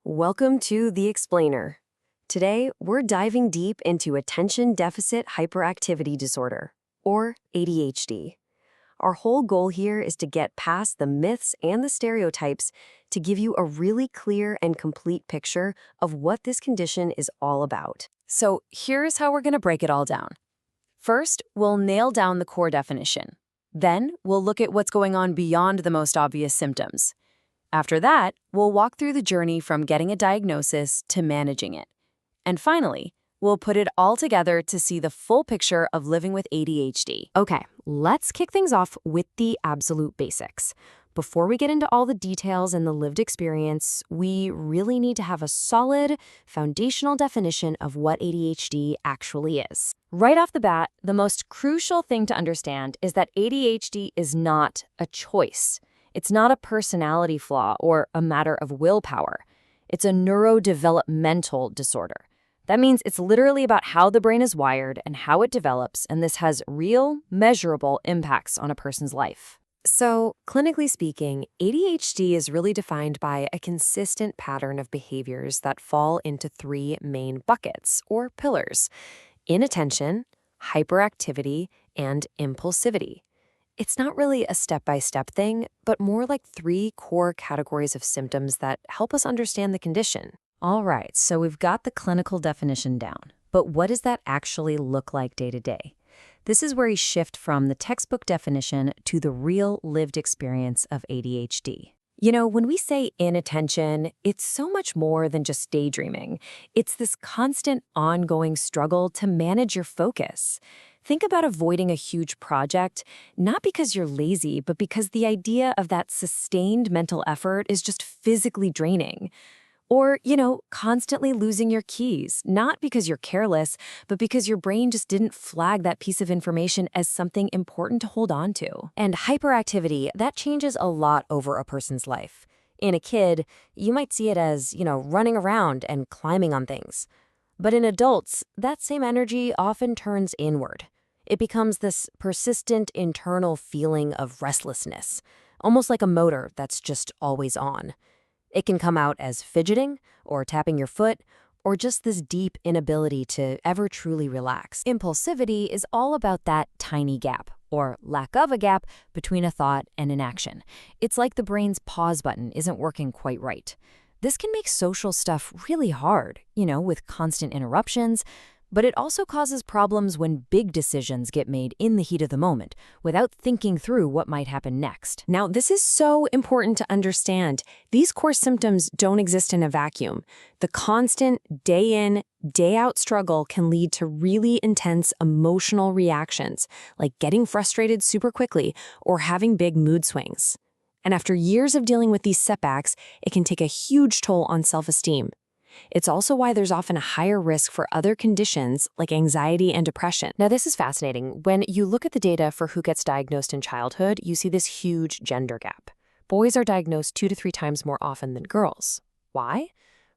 Welcome to The Explainer. Today, we're diving deep into attention deficit hyperactivity disorder, or ADHD. Our whole goal here is to get past the myths and the stereotypes to give you a really clear and complete picture of what this condition is all about. So here's how we're going to break it all down. First, we'll nail down the core definition. Then, we'll look at what's going on beyond the most obvious symptoms. After that, we'll walk through the journey from getting a diagnosis to managing it. And finally, we'll put it all together to see the full picture of living with ADHD. Okay, let's kick things off with the absolute basics. Before we get into all the details and the lived experience, we really need to have a solid, foundational definition of what ADHD actually is. Right off the bat, the most crucial thing to understand is that ADHD is not a choice. It's not a personality flaw or a matter of willpower. It's a neurodevelopmental disorder. That means it's literally about how the brain is wired and how it develops, and this has real, measurable impacts on a person's life. So, clinically speaking, ADHD is really defined by a consistent pattern of behaviors that fall into three main buckets, or pillars: inattention, hyperactivity, and impulsivity. It's not really a step-by-step thing, but more like three core categories of symptoms that help us understand the condition. All right, so we've got the clinical definition down. But what does that actually look like day to day? This is where we shift from the textbook definition to the real lived experience of ADHD. You know, when we say inattention, it's so much more than just daydreaming. It's this constant, ongoing struggle to manage your focus. Think about avoiding a huge project, not because you're lazy, but because the idea of that sustained mental effort is just physically draining. Or, constantly losing your keys, not because you're careless, but because your brain just didn't flag that piece of information as something important to hold on to. And hyperactivity, that changes a lot over a person's life. In a kid, you might see it as, running around and climbing on things. But in adults, that same energy often turns inward. It becomes this persistent internal feeling of restlessness, almost like a motor that's just always on. It can come out as fidgeting, or tapping your foot, or just this deep inability to ever truly relax. Impulsivity is all about that tiny gap, or lack of a gap, between a thought and an action. It's like the brain's pause button isn't working quite right. This can make social stuff really hard, with constant interruptions, but it also causes problems when big decisions get made in the heat of the moment, without thinking through what might happen next. Now, this is so important to understand. These core symptoms don't exist in a vacuum. The constant day-in, day-out struggle can lead to really intense emotional reactions, like getting frustrated super quickly or having big mood swings. And after years of dealing with these setbacks, it can take a huge toll on self-esteem. It's also why there's often a higher risk for other conditions like anxiety and depression. Now, this is fascinating. When you look at the data for who gets diagnosed in childhood, you see this huge gender gap. Boys are diagnosed 2 to 3 times more often than girls. Why?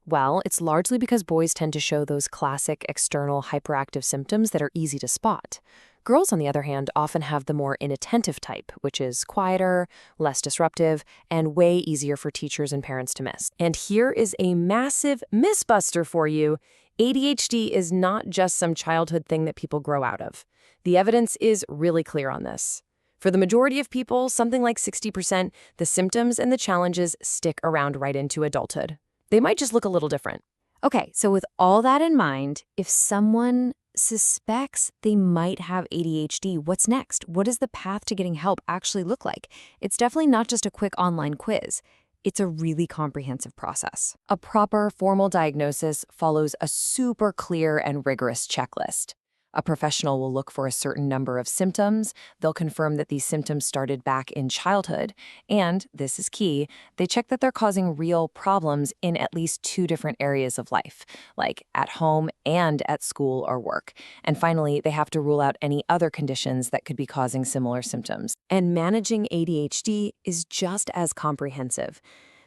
Well, it's largely because boys tend to show those classic external hyperactive symptoms that are easy to spot. Girls, on the other hand, often have the more inattentive type, which is quieter, less disruptive, and way easier for teachers and parents to miss. And here is a massive mythbuster for you. ADHD is not just some childhood thing that people grow out of. The evidence is really clear on this. For the majority of people, something like 60%, the symptoms and the challenges stick around right into adulthood. They might just look a little different. Okay, so with all that in mind, if someone suspects they might have ADHD, what's next? What does the path to getting help actually look like? It's definitely not just a quick online quiz. It's a really comprehensive process. A proper formal diagnosis follows a super clear and rigorous checklist. A professional will look for a certain number of symptoms. They'll confirm that these symptoms started back in childhood. And, this is key, they check that they're causing real problems in at least 2 different areas of life, like at home and at school or work. And finally, they have to rule out any other conditions that could be causing similar symptoms. And managing ADHD is just as comprehensive.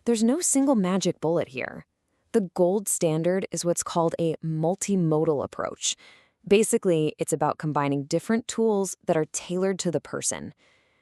There's no single magic bullet here. The gold standard is what's called a multimodal approach. Basically, it's about combining different tools that are tailored to the person.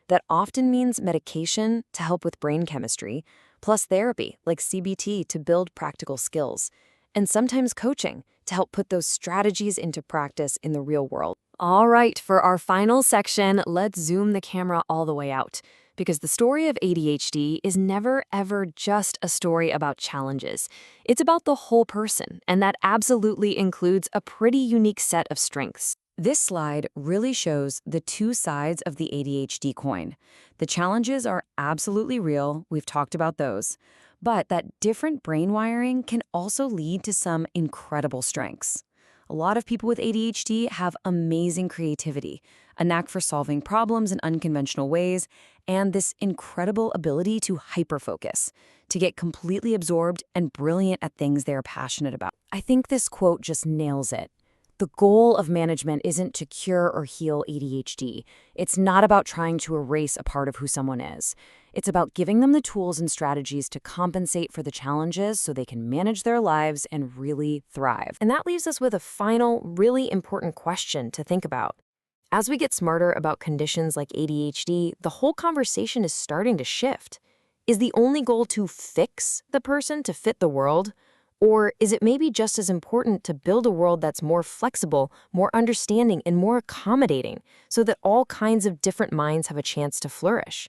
That often means medication to help with brain chemistry, plus therapy like CBT to build practical skills, and sometimes coaching to help put those strategies into practice in the real world. All right, for our final section, let's zoom the camera all the way out. Because the story of ADHD is never, ever just a story about challenges. It's about the whole person, and that absolutely includes a pretty unique set of strengths. This slide really shows the two sides of the ADHD coin. The challenges are absolutely real, we've talked about those, but that different brain wiring can also lead to some incredible strengths. A lot of people with ADHD have amazing creativity, a knack for solving problems in unconventional ways, and this incredible ability to hyperfocus, to get completely absorbed and brilliant at things they're passionate about. I think this quote just nails it. The goal of management isn't to cure or heal ADHD. It's not about trying to erase a part of who someone is. It's about giving them the tools and strategies to compensate for the challenges so they can manage their lives and really thrive. And that leaves us with a final, really important question to think about. As we get smarter about conditions like ADHD, the whole conversation is starting to shift. Is the only goal to fix the person to fit the world? Or is it maybe just as important to build a world that's more flexible, more understanding, and more accommodating so that all kinds of different minds have a chance to flourish?